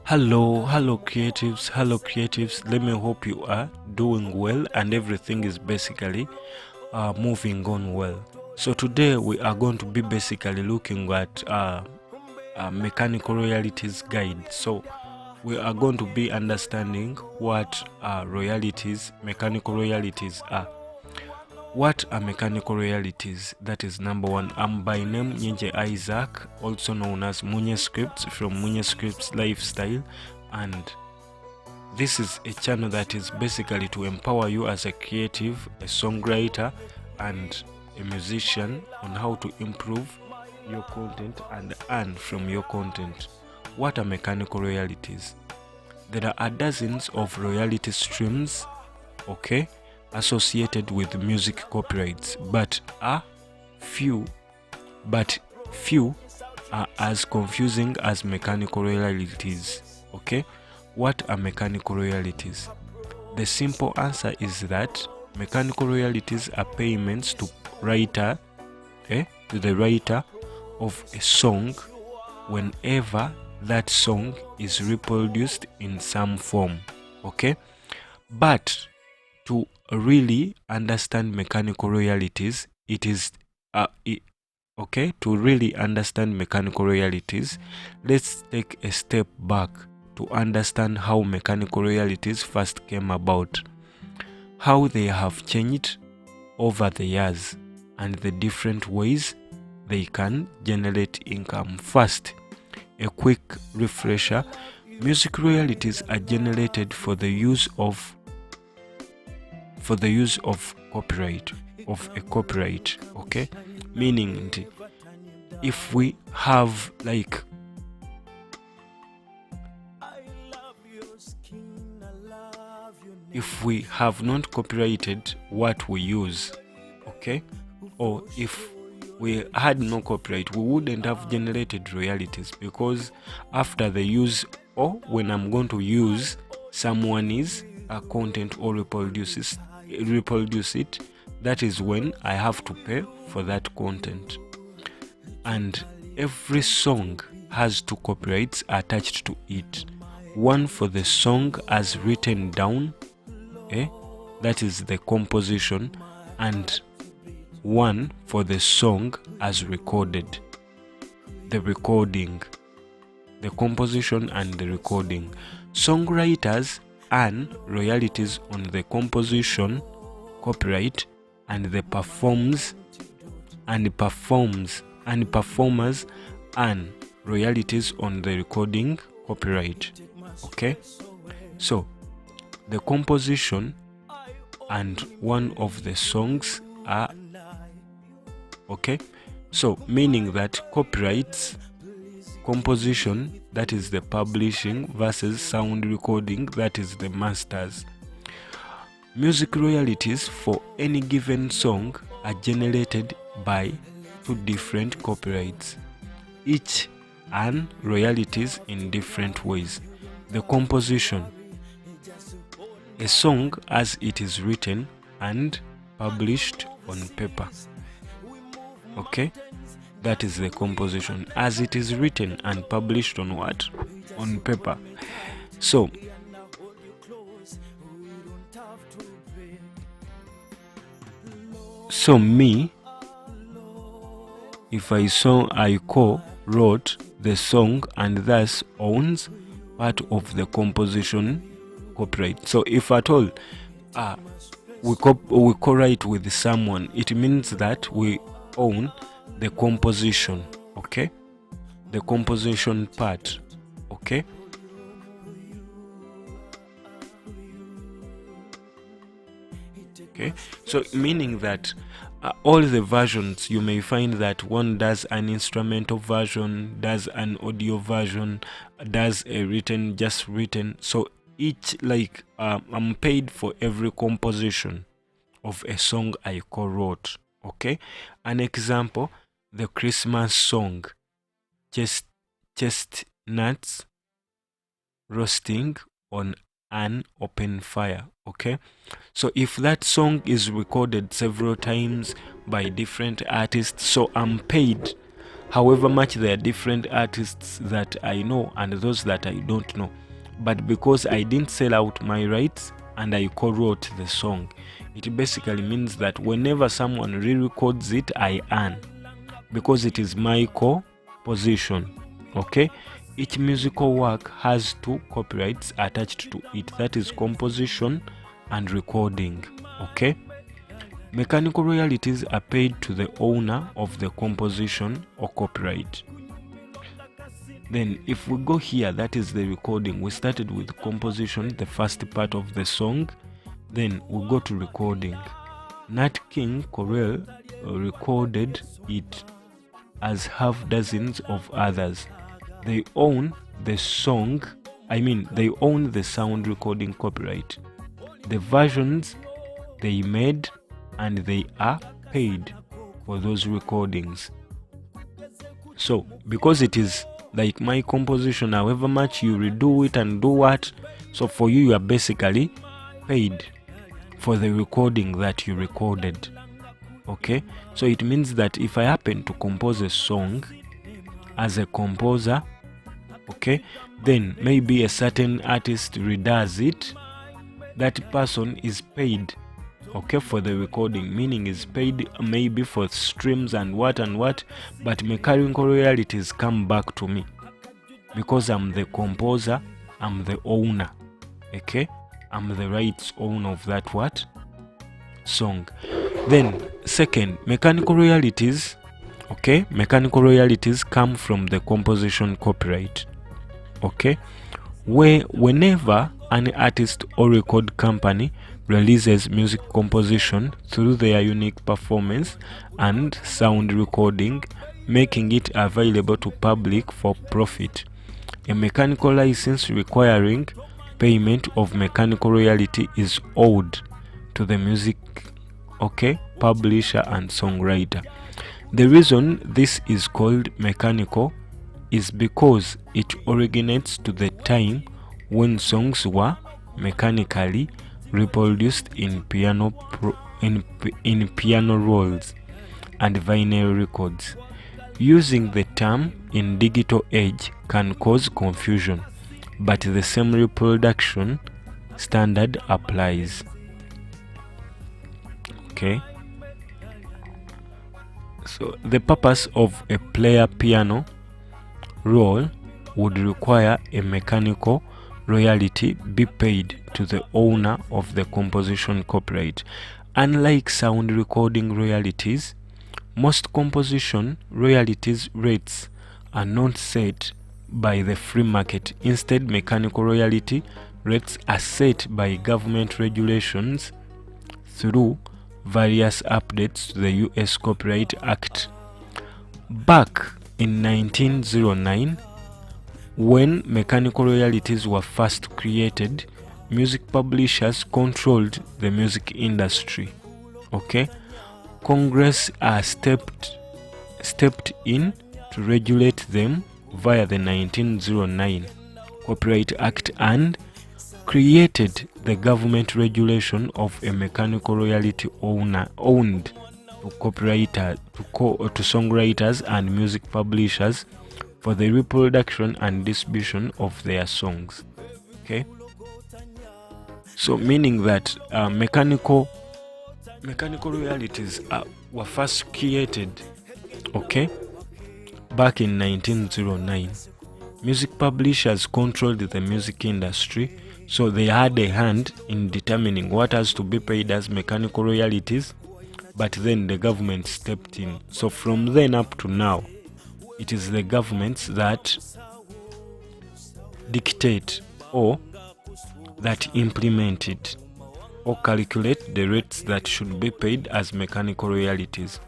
Hello creatives, let me hope you are doing well and everything is basically moving on well. So today we are going to be basically looking at mechanical royalties guide. So we are going to be understanding what royalties, mechanical royalties are. What are mechanical royalties? That is number one. I'm by name Nyenje Isaac, also known as Munye Scripts from Munye Scripts Lifestyle, and this is a channel that is basically to empower you as a creative, a songwriter, and a musician on how to improve your content and earn from your content. What are mechanical royalties? There are dozens of royalty streams, okay, associated with music copyrights, but few are as confusing as mechanical royalties. Okay, what are mechanical royalties? The simple answer is that mechanical royalties are payments to the writer of a song whenever that song is reproduced in some form. Okay, but to really understand mechanical royalties, to really understand mechanical royalties, let's take a step back to understand how mechanical royalties first came about, how they have changed over the years, and the different ways they can generate income. First, a quick refresher: music royalties are generated for the use of copyright, okay, meaning if we have not copyrighted what we use, okay, or if we had no copyright, we wouldn't have generated royalties, because after the use, or when I'm going to use someone's content or reproduce it, that is when I have to pay for that content. And every song has two copyrights attached to it: one for the song as written down, that is the composition, and one for the song as recorded, the composition and the recording. Songwriters earn royalties on the composition copyright, and the performers earn royalties on the recording copyright. Okay, so the composition and one of the songs are okay, so meaning that copyrights, composition, that is the publishing, versus sound recording, that is the masters. Music royalties for any given song are generated by two different copyrights, each earn royalties in different ways. The composition: a song as it is written and published on paper. Okay, that is the composition, as it is written and published on what? On paper. So me, if I co-wrote the song and thus owns part of the composition copyright. So if at all we co-write with someone, it means that we own the composition, okay, the composition part, okay. Okay, so meaning that all the versions, you may find that one does an instrumental version, does an audio version, does a written, just written. So each, I'm paid for every composition of a song I co-wrote. Okay, an example: the Christmas song, chestnuts roasting on an open fire. Okay, so if that song is recorded several times by different artists, so I'm paid However much there are different artists that I know and those that I don't know, but because I didn't sell out my rights and I co-wrote the song, it basically means that whenever someone re-records it, I earn, because it is my composition. Okay, each musical work has 2 copyrights attached to it, that is composition and recording. Okay, mechanical royalties are paid to the owner of the composition or copyright. Then if we go here, that is the recording. We started with composition, the first part of the song, then we go to recording. Nat King Cole recorded it, as have dozens of others. They own the song, they own the sound recording copyright, the versions they made, and they are paid for those recordings. So because it is like my composition, however much you redo it and do what, so for you, you are basically paid for the recording that you recorded. Okay, so it means that if I happen to compose a song as a composer, okay, then maybe a certain artist redoes it, that person is paid, okay, for the recording, meaning is paid maybe for streams and what, but mechanical royalties come back to me because I'm the composer, I'm the owner. Okay, I'm the rights owner of that song. Then second, mechanical royalties. Okay, mechanical royalties come from the composition copyright. Okay, whenever an artist or record company releases music composition through their unique performance and sound recording, making it available to public for profit, a mechanical license requiring payment of mechanical royalty is owed to the music, okay, publisher and songwriter. The reason this is called mechanical is because it originates to the time when songs were mechanically reproduced in piano rolls and vinyl records. Using the term in digital age can cause confusion, but the same reproduction standard applies. Okay, so the purpose of a player piano roll would require a mechanical royalty be paid to the owner of the composition copyright. Unlike sound recording royalties, most composition royalties rates are not set by the free market. Instead, mechanical royalty rates are set by government regulations through various updates to the US Copyright Act. Back in 1909, when mechanical royalties were first created, music publishers controlled the music industry. Okay, Congress stepped in to regulate them via the 1909 Copyright Act and created the government regulation of a mechanical royalty owned to to songwriters and music publishers for the reproduction and distribution of their songs. Okay, so meaning that mechanical royalties were first created, okay, back in 1909. Music publishers controlled the music industry, so they had a hand in determining what has to be paid as mechanical royalties, but then the government stepped in. So from then up to now, it is the governments that dictate or that implement it or calculate the rates that should be paid as mechanical royalties.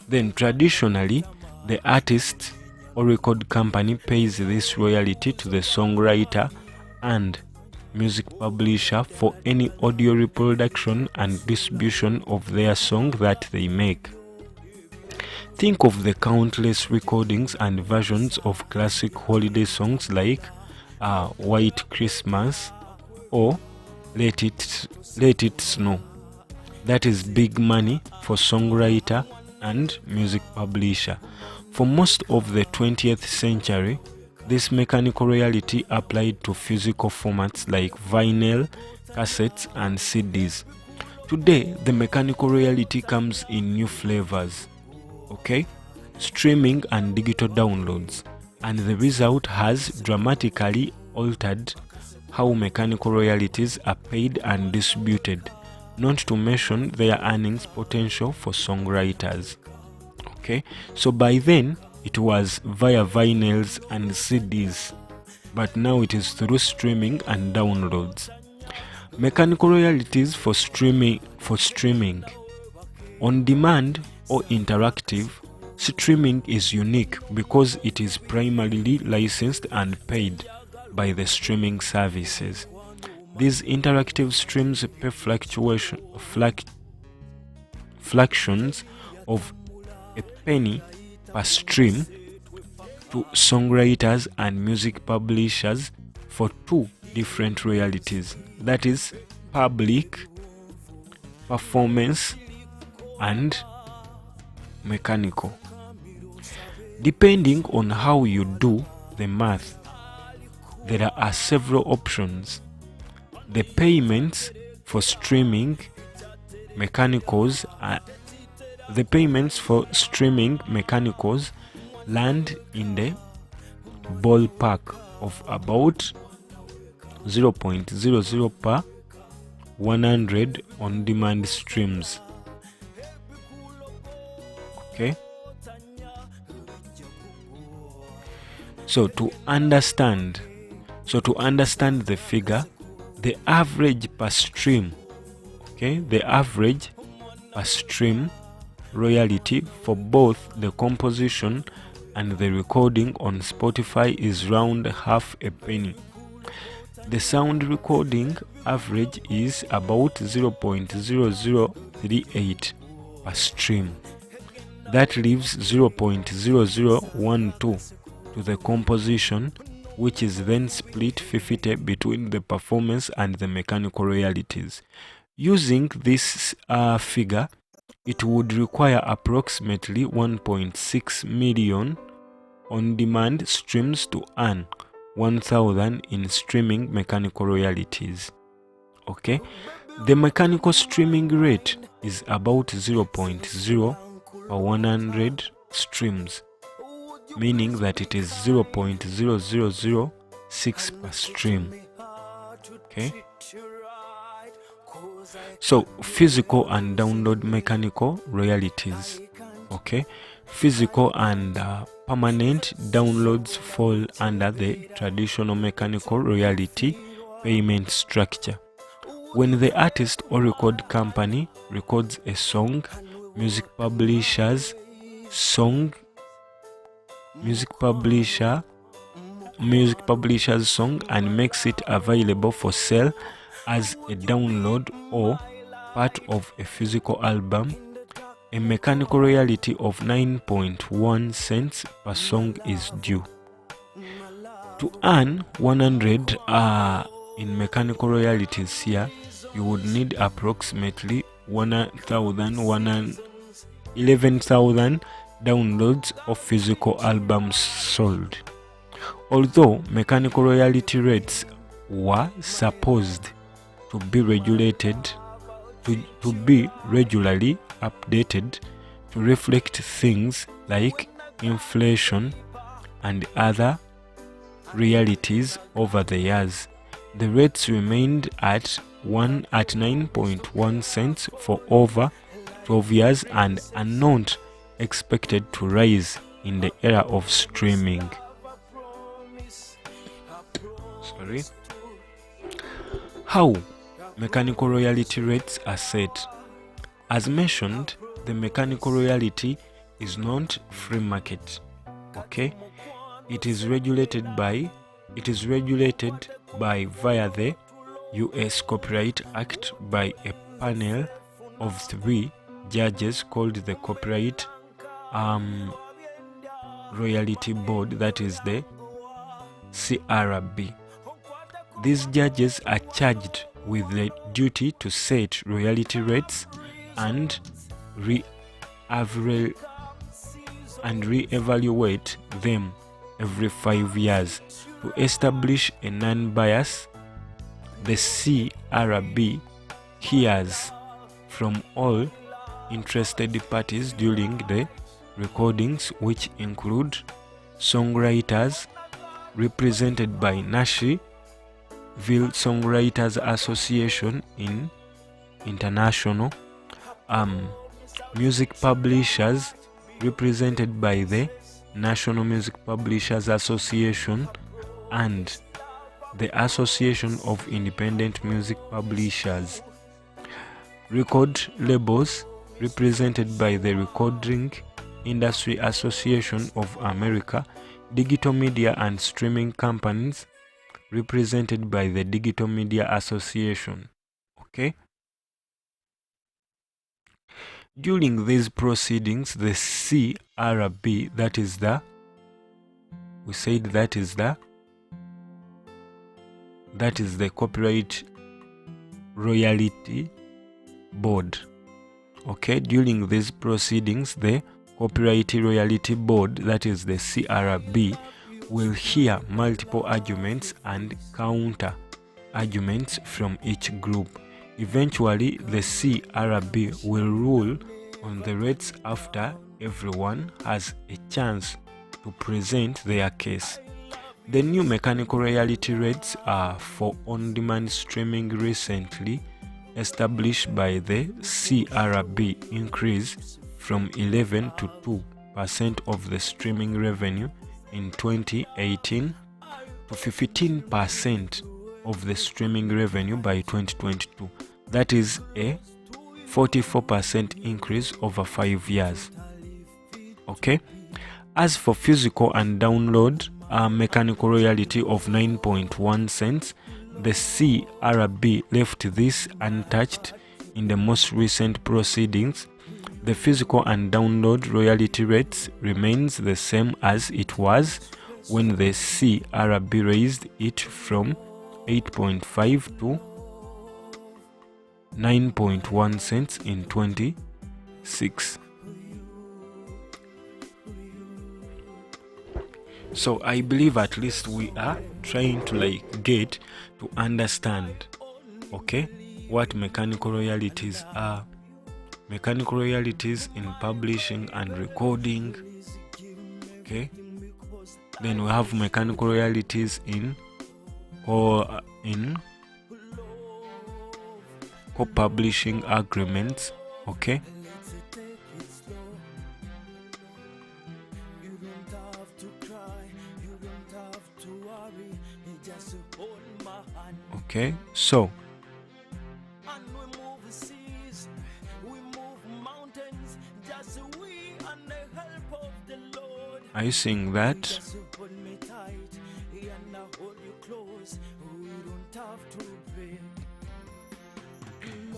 Then traditionally, the artist or record company pays this royalty to the songwriter and music publisher for any audio reproduction and distribution of their song that they make. Think of the countless recordings and versions of classic holiday songs like White Christmas or Let It Snow. That is big money for songwriter and music publisher. For most of the 20th century, this mechanical royalty applied to physical formats like vinyl, cassettes, and CDs. Today, the mechanical royalty comes in new flavors, okay? Streaming and digital downloads, and the result has dramatically altered how mechanical royalties are paid and distributed, not to mention their earnings potential for songwriters. Okay, so by then it was via vinyls and CDs, but now it is through streaming and downloads. Mechanical royalties for streaming on demand or interactive. Streaming is unique because it is primarily licensed and paid by the streaming services. These interactive streams pay fractions of a penny per stream to songwriters and music publishers for two different royalties, that is public performance and mechanical. Depending on how you do the math, there are several options. The payments for streaming mechanicals land in the ballpark of about 0.00 per 100 on-demand streams. Okay, so to understand the figure, the average per stream, the average per stream royalty for both the composition and the recording on Spotify is round half a penny. The sound recording average is about 0.0038 per stream. That leaves 0.0012 to the composition, which is then split 50 between the performance and the mechanical royalties. Using this figure, it would require approximately 1.6 million on-demand streams to earn 1,000 in streaming mechanical royalties. Okay, the mechanical streaming rate is about 0.0 per 100 streams, meaning that it is 0.0006 per stream. Okay, so physical and download mechanical royalties. Okay, physical and permanent downloads fall under the traditional mechanical royalty payment structure. When the artist or record company records a song, music publisher's song and makes it available for sale as a download or part of a physical album, a mechanical royalty of 9.1 cents per song is due. To earn 100 in mechanical royalties here, you would need approximately 11,000 downloads of physical albums sold. Although mechanical royalty rates were supposed to be regulated, to be regularly updated to reflect things like inflation and other realities over the years, the rates remained at 9.1 cents for over 12 years and are not expected to rise in the era of streaming. How mechanical royalty rates are set? As mentioned, the mechanical royalty is not free market. Okay, it is regulated by via the US Copyright Act by a panel of 3 judges called the Copyright Royalty Board, that is the CRB. These judges are charged with the duty to set royalty rates and and re-evaluate them every 5 years. To establish a non-bias, the CRB hears from all interested parties during the recordings, which include songwriters represented by Nashville Songwriters Association in International, music publishers represented by the National Music Publishers Association and the Association of Independent Music Publishers, record labels represented by the Recording Industry Association of America, digital media and streaming companies represented by the Digital Media Association. Okay? During these proceedings, the CRB, that is the Copyright Royalty Board. Okay, during these proceedings, the Copyright Royalty Board, that is the CRB, will hear multiple arguments and counter arguments from each group. Eventually, the CRB will rule on the rates after everyone has a chance to present their case. The new mechanical royalty rates are for on-demand streaming recently established by the CRB increase from 11 to 2% of the streaming revenue in 2018 to 15% of the streaming revenue by 2022. That is a 44% increase over 5 years. Okay. As for physical and download mechanical royalty of 9.1 cents, the CRB left this untouched in the most recent proceedings. The physical and download royalty rates remains the same as it was when the CRB raised it from 8.5 to 9.1 cents in 26. So I believe at least we are trying to get to understand, okay, what mechanical royalties are. Mechanical royalties in publishing and recording. Okay. Then we have mechanical royalties in co-publishing agreements. Okay. Okay, so are you seeing that?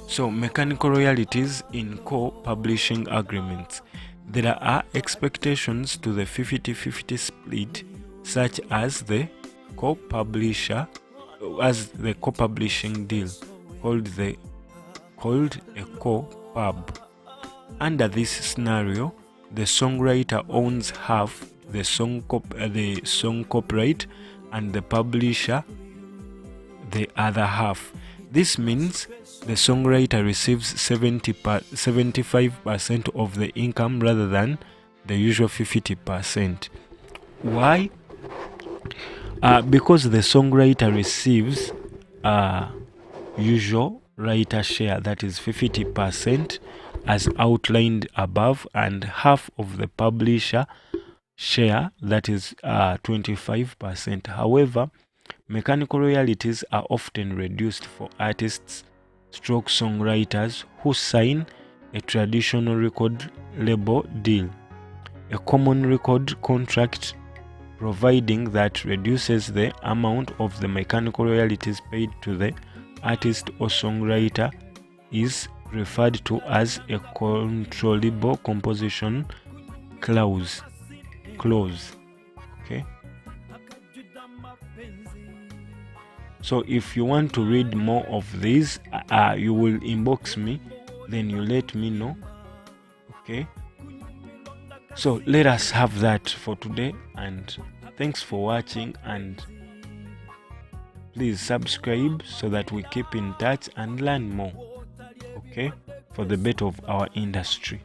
So mechanical royalties in co-publishing agreements. There are expectations to the 50-50 split, such as the co-publishing deal called a co-pub. Under this scenario, the songwriter owns half the song copyright and the publisher the other half. This means the songwriter receives 75% of the income rather than the usual 50%. Why? Because the songwriter receives usual writer share, that is 50% as outlined above, and half of the publisher share, that is 25%. However, mechanical royalties are often reduced for artists stroke songwriters who sign a traditional record label deal, a common record contract, providing that reduces the amount of the mechanical royalties paid to the artist or songwriter is referred to as a controllable composition clause. Okay. So if you want to read more of these, you will inbox me, then you let me know. Okay. So let us have that for today, and thanks for watching, and please subscribe so that we keep in touch and learn more, okay, for the better of our industry.